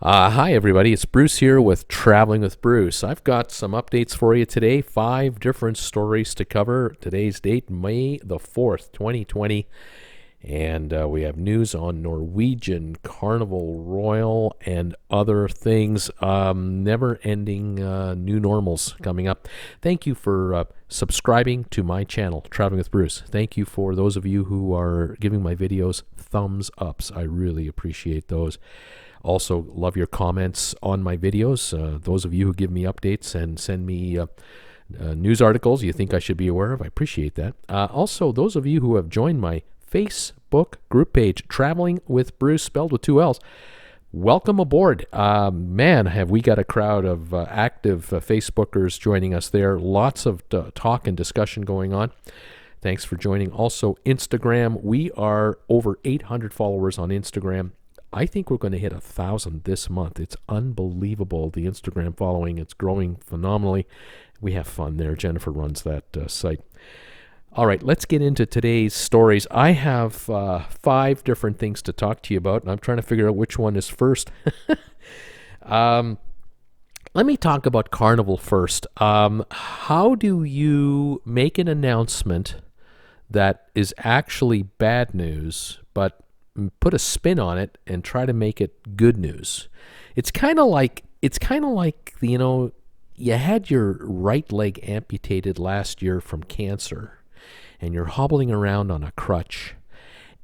Hi, everybody. It's Bruce here with Traveling with Bruce. I've got some updates for you today. 5 different stories to cover. Today's date, May the 4th, 2020. And we have news on Norwegian, Carnival Royal, and other things. Never-ending new normals coming up. Thank you for subscribing to my channel, Traveling with Bruce. Thank you for those of you who are giving my videos thumbs ups. I really appreciate those. Also, love your comments on my videos. Those of you who give me updates and send me news articles you think I should be aware of, I appreciate that. Also, those of you who have joined my Facebook group page, Traveling with Bruce, spelled with 2 L's, welcome aboard. Man, have we got a crowd of active Facebookers joining us there. Lots of talk and discussion going on. Thanks for joining. Also, Instagram. We are over 800 followers on Instagram. I think we're going to hit 1,000 this month. It's unbelievable, the Instagram following. It's growing phenomenally. We have fun there. Jennifer runs that site. All right, let's get into today's stories. I have 5 different things to talk to you about, and I'm trying to figure out which one is first. Let me talk about Carnival first. How do you make an announcement that is actually bad news, but put a spin on it and try to make it good news? It's kind of like you had your right leg amputated last year from cancer, and you're hobbling around on a crutch,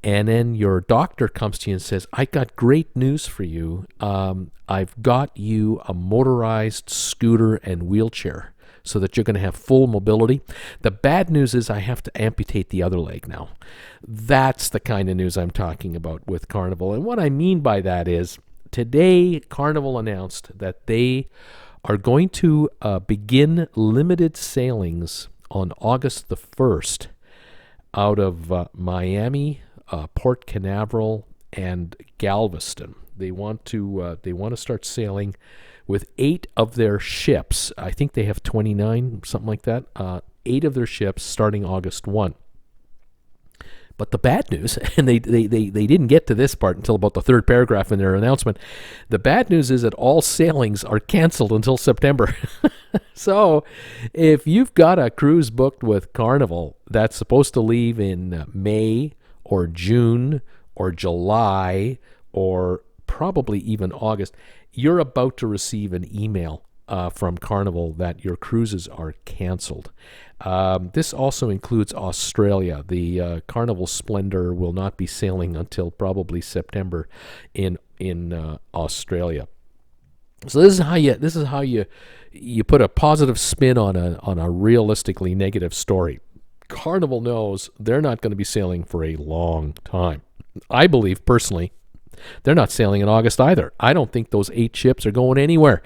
and then your doctor comes to you and says, "I got great news for you. I've got you a motorized scooter and wheelchair, so that you're going to have full mobility. The bad news is I have to amputate the other leg now." That's the kind of news I'm talking about with Carnival. And what I mean by that is, today Carnival announced that they are going to begin limited sailings on August the 1st out of Miami, Port Canaveral, and Galveston. They want to start sailing with 8 of their ships. I think they have 29, something like that. 8 of their ships starting August 1. But the bad news, and they didn't get to this part until about the 3rd paragraph in their announcement, the bad news is that all sailings are canceled until September. So if you've got a cruise booked with Carnival that's supposed to leave in May or June or July or probably even August, you're about to receive an email from Carnival that your cruises are canceled. This also includes Australia. The Carnival Splendor will not be sailing until probably September in Australia. So this is how you put a positive spin on a realistically negative story. Carnival knows they're not going to be sailing for a long time. I believe personally they're not sailing in August either. I don't think those 8 ships are going anywhere.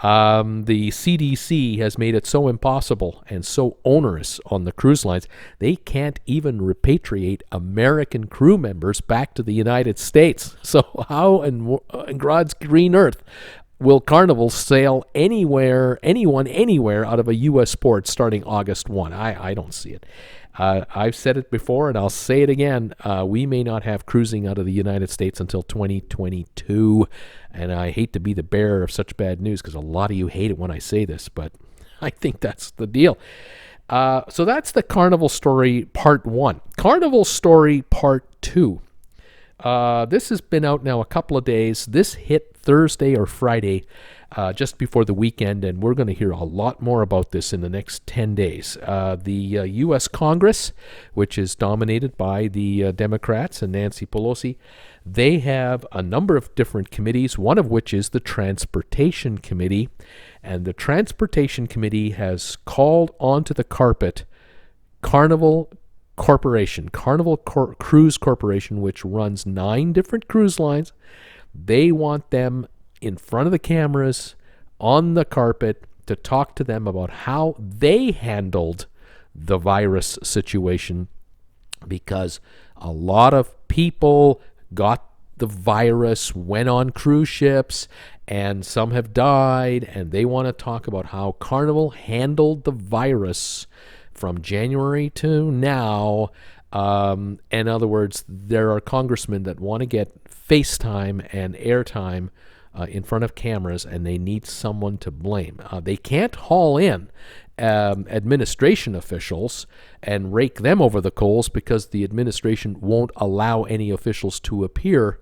The CDC has made it so impossible and so onerous on the cruise lines, they can't even repatriate American crew members back to the United States. So how in God's green earth will Carnival sail anyone anywhere out of a U.S. port starting August 1? I don't see it. I've said it before, and I'll say it again. We may not have cruising out of the United States until 2022, and I hate to be the bearer of such bad news because a lot of you hate it when I say this, but I think that's the deal. So that's the Carnival story part 1. Carnival story part 2. This has been out now a couple of days. This hit Thursday or Friday, just before the weekend, and we're going to hear a lot more about this in the next 10 days. The U.S. Congress, which is dominated by the Democrats and Nancy Pelosi, they have a number of different committees, one of which is the Transportation Committee, and the Transportation Committee has called onto the carpet Carnival Corporation, Cruise Corporation, which runs 9 different cruise lines. They want them in front of the cameras on the carpet to talk to them about how they handled the virus situation, because a lot of people got the virus, went on cruise ships, and some have died, and they want to talk about how Carnival handled the virus from January to now. In other words, there are congressmen that want to get FaceTime and airtime in front of cameras, and they need someone to blame. They can't haul in administration officials and rake them over the coals because the administration won't allow any officials to appear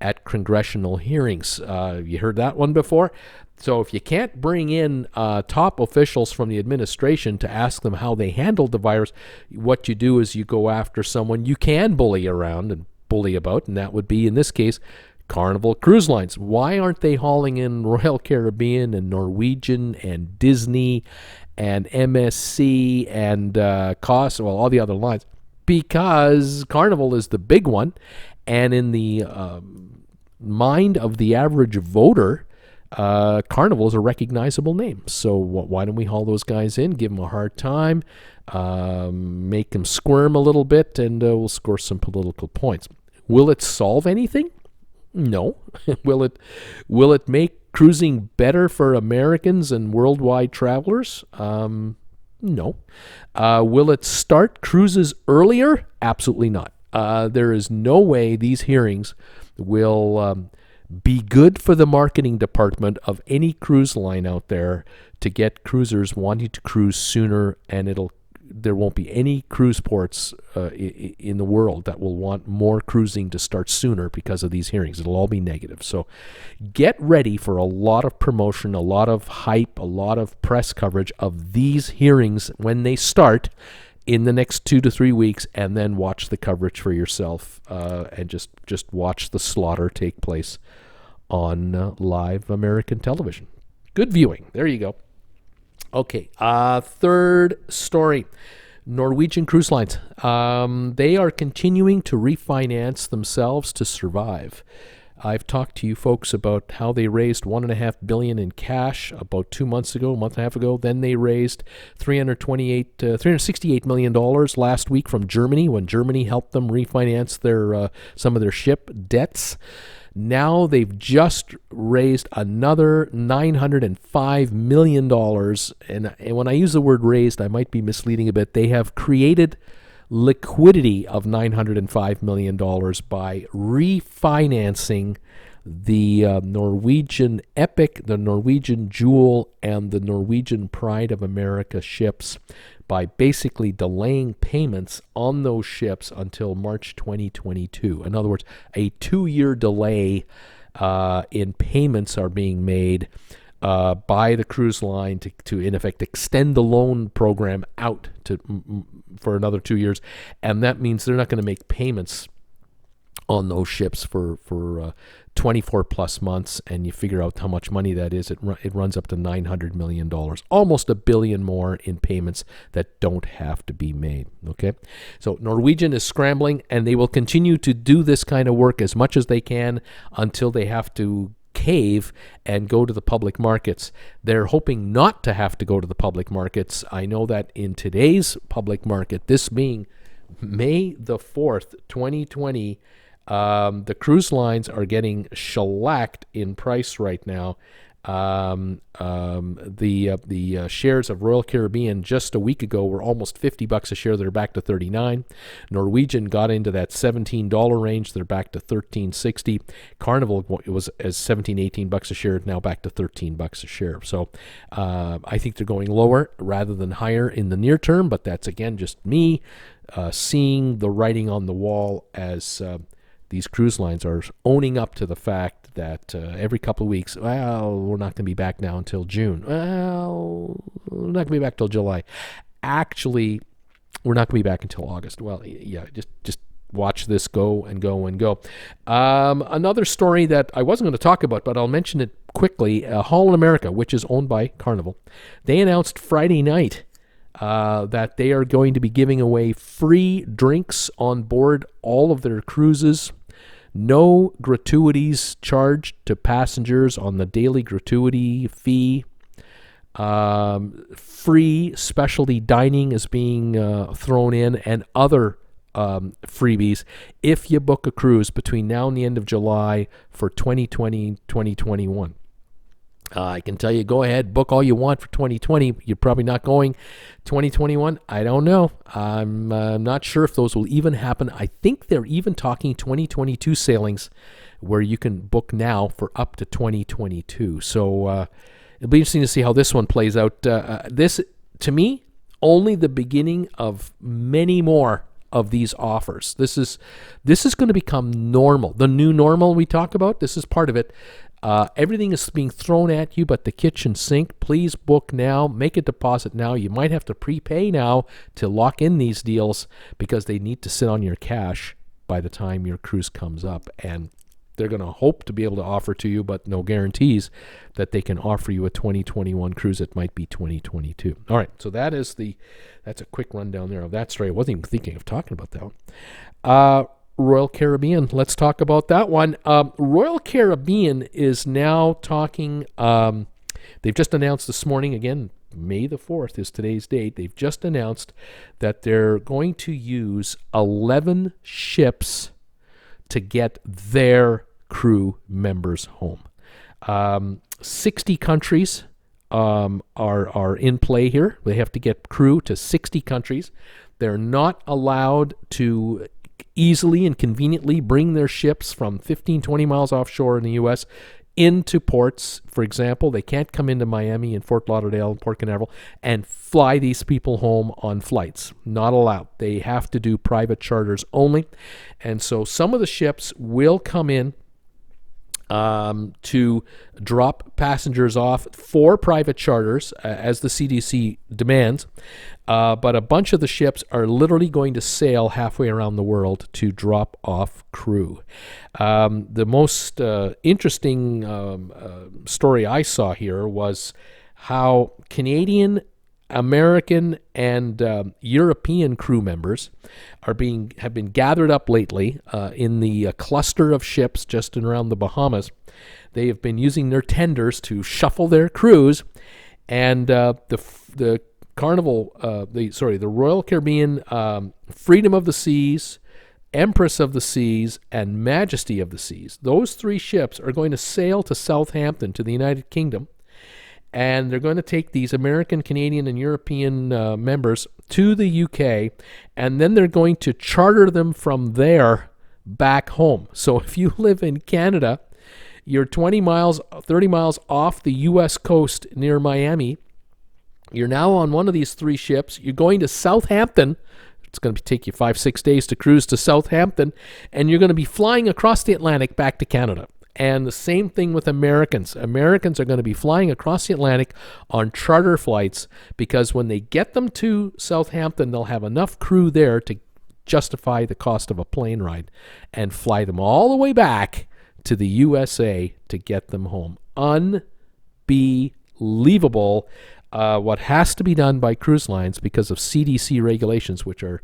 at congressional hearings. You heard that one before? So if you can't bring in top officials from the administration to ask them how they handled the virus, what you do is you go after someone you can bully around and bully about, and that would be, in this case, Carnival Cruise Lines. Why aren't they hauling in Royal Caribbean and Norwegian and Disney and MSC and all the other lines? Because Carnival is the big one, and in the mind of the average voter, Carnival is a recognizable name. So why don't we haul those guys in, give them a hard time, make them squirm a little bit, and we'll score some political points. Will it solve anything? No. Will it make cruising better for Americans and worldwide travelers? No. Will it start cruises earlier? Absolutely not. There is no way these hearings will be good for the marketing department of any cruise line out there to get cruisers wanting to cruise sooner, and there won't be any cruise ports in the world that will want more cruising to start sooner because of these hearings. It'll all be negative. So get ready for a lot of promotion, a lot of hype, a lot of press coverage of these hearings when they start in the next 2 to 3 weeks, and then watch the coverage for yourself and just watch the slaughter take place on live American television. Good viewing. There you go. Okay, third story. Norwegian Cruise Lines. They are continuing to refinance themselves to survive. I've talked to you folks about how they raised $1.5 billion in cash about 2 months ago, a month and a half ago. Then they raised $368 million last week from Germany when Germany helped them refinance some of their ship debts. Now they've just raised another $905 million. And when I use the word raised, I might be misleading a bit. They have created liquidity of $905 million by refinancing the Norwegian Epic, the Norwegian Jewel, and the Norwegian Pride of America ships by basically delaying payments on those ships until March 2022. In other words, a 2-year delay in payments are being made by the cruise line to in effect extend the loan program out for another 2 years, and that means they're not going to make payments on those ships for 24 plus months, and you figure out how much money that is. It runs up to $900 million, almost $1 billion more in payments that don't have to be made. Okay, so Norwegian is scrambling, and they will continue to do this kind of work as much as they can until they have to cave and go to the public markets. They're hoping not to have to go to the public markets. I know that in today's public market, this being May the 4th, 2020, the cruise lines are getting shellacked in price right now. The shares of Royal Caribbean just a week ago were almost $50 a share. They're back to $39. Norwegian got into that $17 range. They're back to $13.60. Carnival, it was as $17-18 a share, now back to $13 a share. So I think they're going lower rather than higher in the near term, but that's again just me seeing the writing on the wall as these cruise lines are owning up to the fact that every couple of weeks, well, we're not going to be back now until June. Well, we're not going to be back till July. Actually, we're not going to be back until August. Well, yeah, just watch this go and go and go. Another story that I wasn't going to talk about, but I'll mention it quickly. Holland America, which is owned by Carnival, they announced Friday night that they are going to be giving away free drinks on board all of their cruises. No gratuities charged to passengers on the daily gratuity fee. Free specialty dining is being thrown in, and other freebies if you book a cruise between now and the end of July for 2020-2021. I can tell you, go ahead, book all you want for 2020. You're probably not going 2021. I don't know. I'm not sure if those will even happen. I think they're even talking 2022 sailings where you can book now for up to 2022. So it'll be interesting to see how this one plays out. This, to me, only the beginning of many more of these offers. This is going to become normal. The new normal we talk about, this is part of it. Everything is being thrown at you but the kitchen sink. Please book now. Make a deposit now. You might have to prepay now to lock in these deals because they need to sit on your cash by the time your cruise comes up. And they're going to hope to be able to offer to you, but no guarantees that they can offer you a 2021 cruise. It might be 2022. All right, so that's a quick rundown there of that story. I wasn't even thinking of talking about that one. Royal Caribbean, let's talk about that one. Royal Caribbean is now talking, they've just announced this morning, again, May the 4th is today's date. They've just announced that they're going to use 11 ships to get their crew members home. 60 countries are in play here. They have to get crew to 60 countries. They're not allowed to easily and conveniently bring their ships from 15, 20 miles offshore in the U.S. into ports. For example, they can't come into Miami and Fort Lauderdale and Port Canaveral and fly these people home on flights. Not allowed. They have to do private charters only. And so some of the ships will come in to drop passengers off for private charters as the CDC demands. But a bunch of the ships are literally going to sail halfway around the world to drop off crew. The most interesting story I saw here was how Canadian, American, and European crew members have been gathered up lately in the cluster of ships just around the Bahamas. They have been using their tenders to shuffle their crews, and the Royal Caribbean, Freedom of the Seas, Empress of the Seas, and Majesty of the Seas. Those three ships are going to sail to Southampton, to the United Kingdom, and they're going to take these American, Canadian, and European members to the UK, and then they're going to charter them from there back home. So if you live in Canada, you're 20 miles, 30 miles off the U.S. coast near Miami. You're now on one of these three ships. You're going to Southampton. It's going to take you 5-6 days to cruise to Southampton, and you're going to be flying across the Atlantic back to Canada. And the same thing with Americans. Americans are going to be flying across the Atlantic on charter flights because when they get them to Southampton, they'll have enough crew there to justify the cost of a plane ride and fly them all the way back to the USA to get them home. Unbelievable. What has to be done by cruise lines because of CDC regulations, which are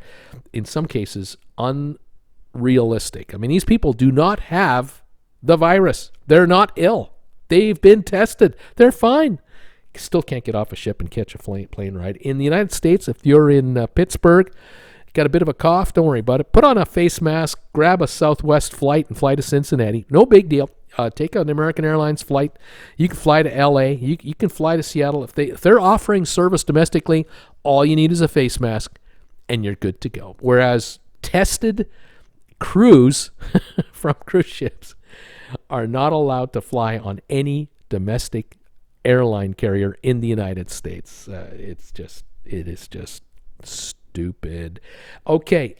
in some cases unrealistic. I mean, these people do not have the virus. They're not ill. They've been tested. They're fine. Still can't get off a ship and catch a plane ride. In the United States, if you're in Pittsburgh, got a bit of a cough, don't worry about it. Put on a face mask, grab a Southwest flight, and fly to Cincinnati. No big deal. Take an American Airlines flight. You can fly to LA. You can fly to Seattle. If they're offering service domestically, all you need is a face mask, and you're good to go. Whereas tested crews from cruise ships are not allowed to fly on any domestic airline carrier in the United States. It is just stupid. Okay,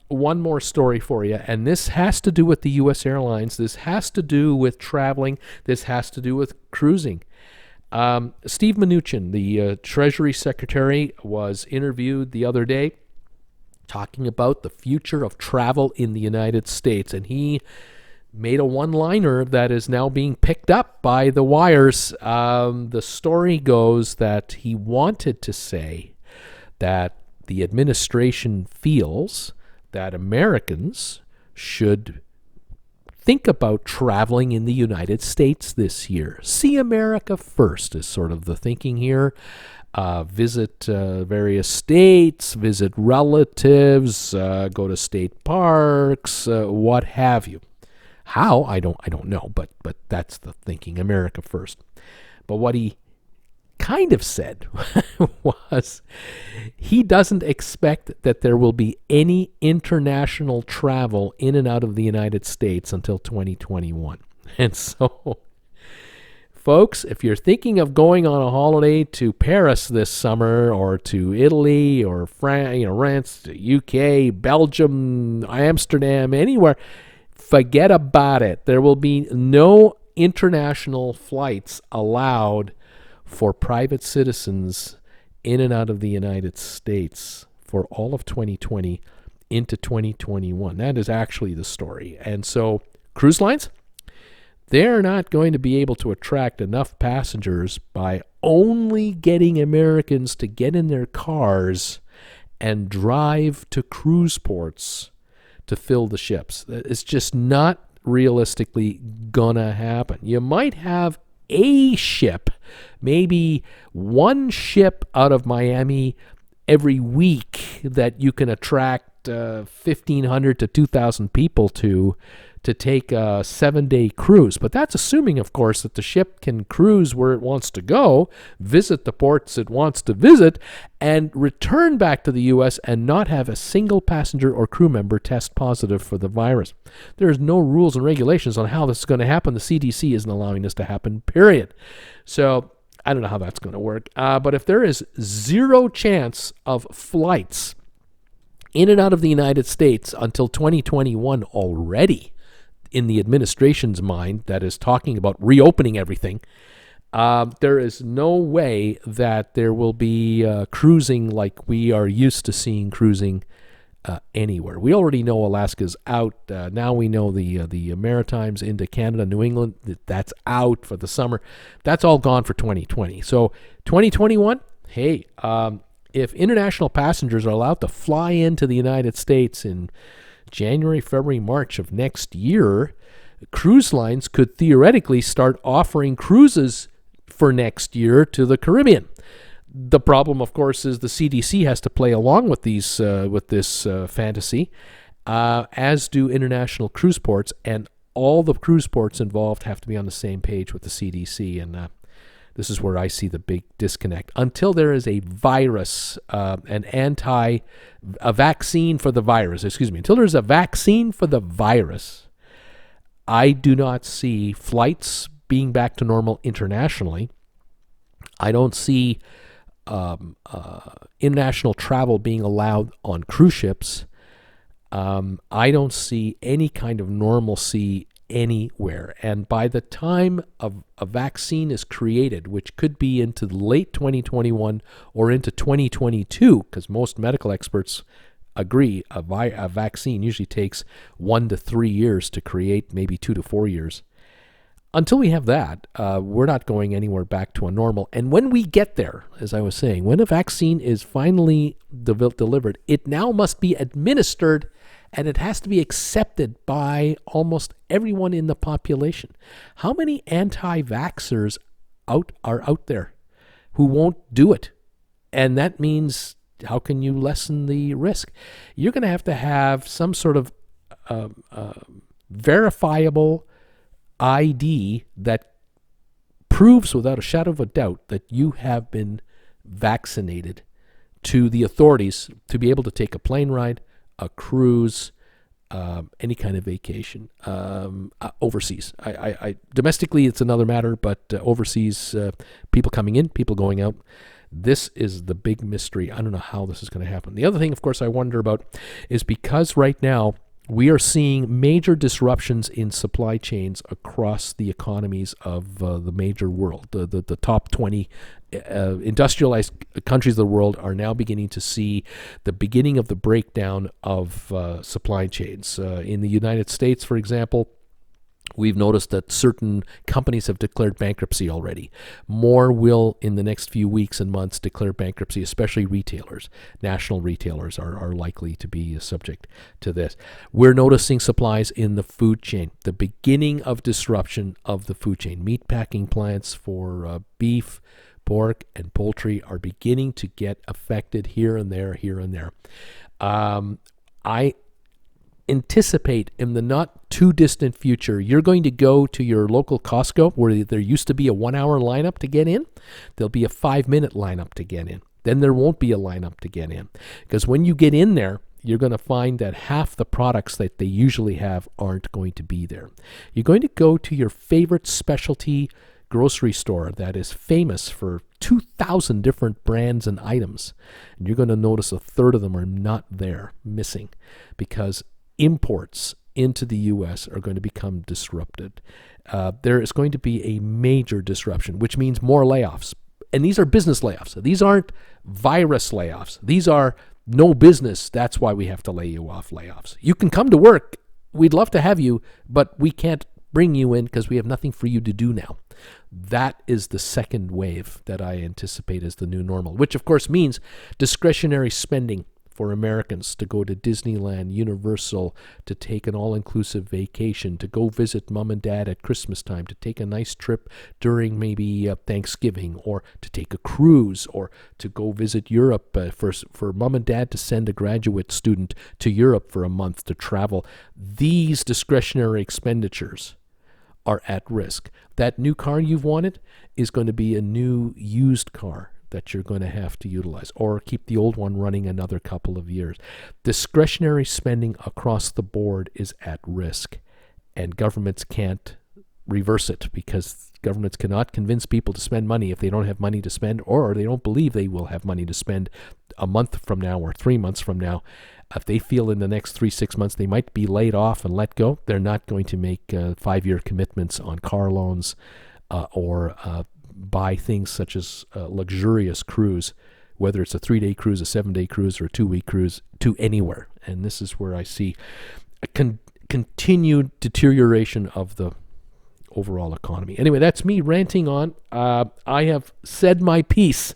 one more story for you, and this has to do with the U.S. airlines. This has to do with traveling. This has to do with cruising. Steve Mnuchin, the Treasury Secretary, was interviewed the other day talking about the future of travel in the United States, and he made a one-liner that is now being picked up by the wires. The story goes that he wanted to say that the administration feels that Americans should think about traveling in the United States this year. See America first is sort of the thinking here. Visit various states, visit relatives, go to state parks, what have you. How? I don't know, but that's the thinking. America first. But what he kind of said was he doesn't expect that there will be any international travel in and out of the United States until 2021. And so, folks, if you're thinking of going on a holiday to Paris this summer, or to Italy, or France, UK, Belgium, Amsterdam, anywhere, forget about it. There will be no international flights allowed for private citizens in and out of the United States for all of 2020 into 2021. That is actually the story. And so cruise lines, they're not going to be able to attract enough passengers by only getting Americans to get in their cars and drive to cruise ports to fill the ships. It's just not realistically gonna happen. You might have a ship, maybe one ship out of Miami every week that you can attract 1,500 to 2,000 people to take a 7-day cruise. But that's assuming, of course, that the ship can cruise where it wants to go, visit the ports it wants to visit, and return back to the U.S. and not have a single passenger or crew member test positive for the virus. There's no rules and regulations on how this is going to happen. The CDC isn't allowing this to happen, period. So I don't know how that's going to work. But if there is zero chance of flights in and out of the United States until 2021 already, in the administration's mind that is talking about reopening everything, there is no way that there will be cruising like we are used to seeing cruising anywhere. We already know Alaska's out. Now we know the Maritimes into Canada, New England, that's out for the summer. That's all gone for 2020. So 2021, hey, if international passengers are allowed to fly into the United States in January, February, March of next year, cruise lines could theoretically start offering cruises for next year to the Caribbean. The problem, of course, is the CDC has to play along with this fantasy, as do international cruise ports, and all the cruise ports involved have to be on the same page with the CDC, and this is where I see the big disconnect. Until there is a virus, a vaccine for the virus, until there's a vaccine for the virus, I do not see flights being back to normal internationally. I don't see international travel being allowed on cruise ships. I don't see any kind of normalcy anywhere. And by the time a vaccine is created, which could be into late 2021 or into 2022, because most medical experts agree a vaccine usually takes 1 to 3 years to create, maybe 2 to 4 years. Until we have that, we're not going anywhere back to a normal. And when we get there, as I was saying, when a vaccine is finally delivered, it now must be administered, and it has to be accepted by almost everyone in the population. How many anti-vaxxers are out there who won't do it? And that means, how can you lessen the risk? You're going to have some sort of verifiable ID that proves without a shadow of a doubt that you have been vaccinated to the authorities to be able to take a plane ride, a cruise, any kind of vacation, overseas. I domestically, it's another matter, but overseas, people coming in, people going out, this is the big mystery. I don't know how this is going to happen. The other thing, of course, I wonder about is because right now we are seeing major disruptions in supply chains across the economies of the major world. The top 20 industrialized countries of the world are now beginning to see the beginning of the breakdown of supply chains. In the United States, for example, we've noticed that certain companies have declared bankruptcy already. More will, in the next few weeks and months, declare bankruptcy, especially retailers. National retailers are likely to be subject to this. We're noticing supplies in the food chain, the beginning of disruption of the food chain. Meatpacking plants for beef, pork, and poultry are beginning to get affected here and there. anticipate in the not too distant future, you're going to go to your local Costco where there used to be a 1 hour lineup to get in. There'll be a 5-minute lineup to get in. Then there won't be a lineup to get in. Because when you get in there, you're going to find that half the products that they usually have aren't going to be there. You're going to go to your favorite specialty grocery store that is famous for 2,000 different brands and items. And you're going to notice a third of them are not there, missing, because imports into the U.S. are going to become disrupted. There is going to be a major disruption, which means more layoffs. And these are business layoffs. These aren't virus layoffs. These are no business. That's why we have to lay you off layoffs. You can come to work. We'd love to have you, but we can't bring you in because we have nothing for you to do now. That is the second wave that I anticipate as the new normal, which of course means discretionary spending for Americans to go to Disneyland, Universal, to take an all-inclusive vacation, to go visit mom and dad at Christmas time, to take a nice trip during maybe Thanksgiving, or to take a cruise, or to go visit Europe for mom and dad to send a graduate student to Europe for a month to travel. These discretionary expenditures are at risk. That new car you've wanted is going to be a new used car that you're going to have to utilize, or keep the old one running another couple of years. Discretionary spending across the board is at risk, and governments can't reverse it because governments cannot convince people to spend money if they don't have money to spend, or they don't believe they will have money to spend a month from now or 3 months from now. If they feel in the next 3-6 months they might be laid off and let go, they're not going to make 5-year commitments on car loans or buy things such as a luxurious cruise, whether it's a 3-day cruise, a 7-day cruise, or a 2-week cruise, to anywhere. And this is where I see a continued deterioration of the overall economy. Anyway, that's me ranting on. I have said my piece.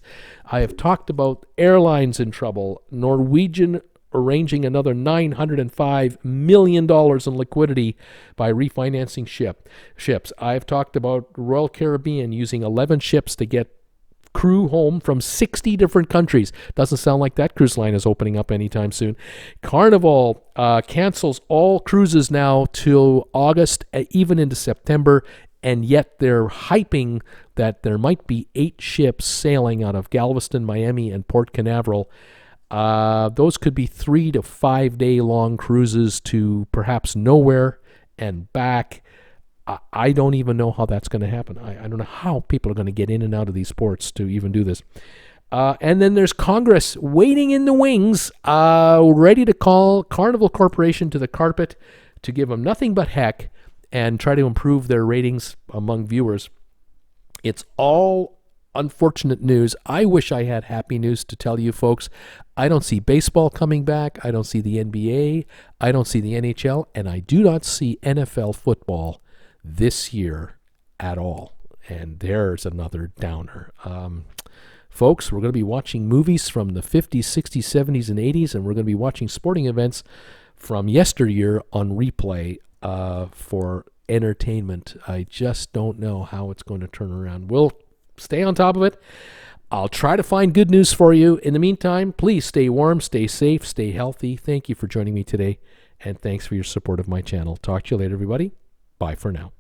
I have talked about airlines in trouble, Norwegian arranging another $905 million in liquidity by refinancing ships. I've talked about Royal Caribbean using 11 ships to get crew home from 60 different countries. Doesn't sound like that cruise line is opening up anytime soon. Carnival cancels all cruises now till August, even into September, and yet they're hyping that there might be 8 ships sailing out of Galveston, Miami, and Port Canaveral. Those could be 3 to 5 day long cruises to perhaps nowhere and back. I don't even know how that's going to happen. I don't know how people are going to get in and out of these ports to even do this. And then there's Congress waiting in the wings, ready to call Carnival Corporation to the carpet to give them nothing but heck and try to improve their ratings among viewers. It's all unfortunate news. I wish I had happy news to tell you folks. I don't see baseball coming back. I don't see the NBA. I don't see the NHL. And I do not see NFL football this year at all. And there's another downer. Folks, we're going to be watching movies from the 50s, 60s, 70s, and 80s, and we're going to be watching sporting events from yesteryear on replay for entertainment. I just don't know how it's going to turn around. We'll stay on top of it. I'll try to find good news for you. In the meantime, please stay warm, stay safe, stay healthy. Thank you for joining me today, and thanks for your support of my channel. Talk to you later, everybody. Bye for now.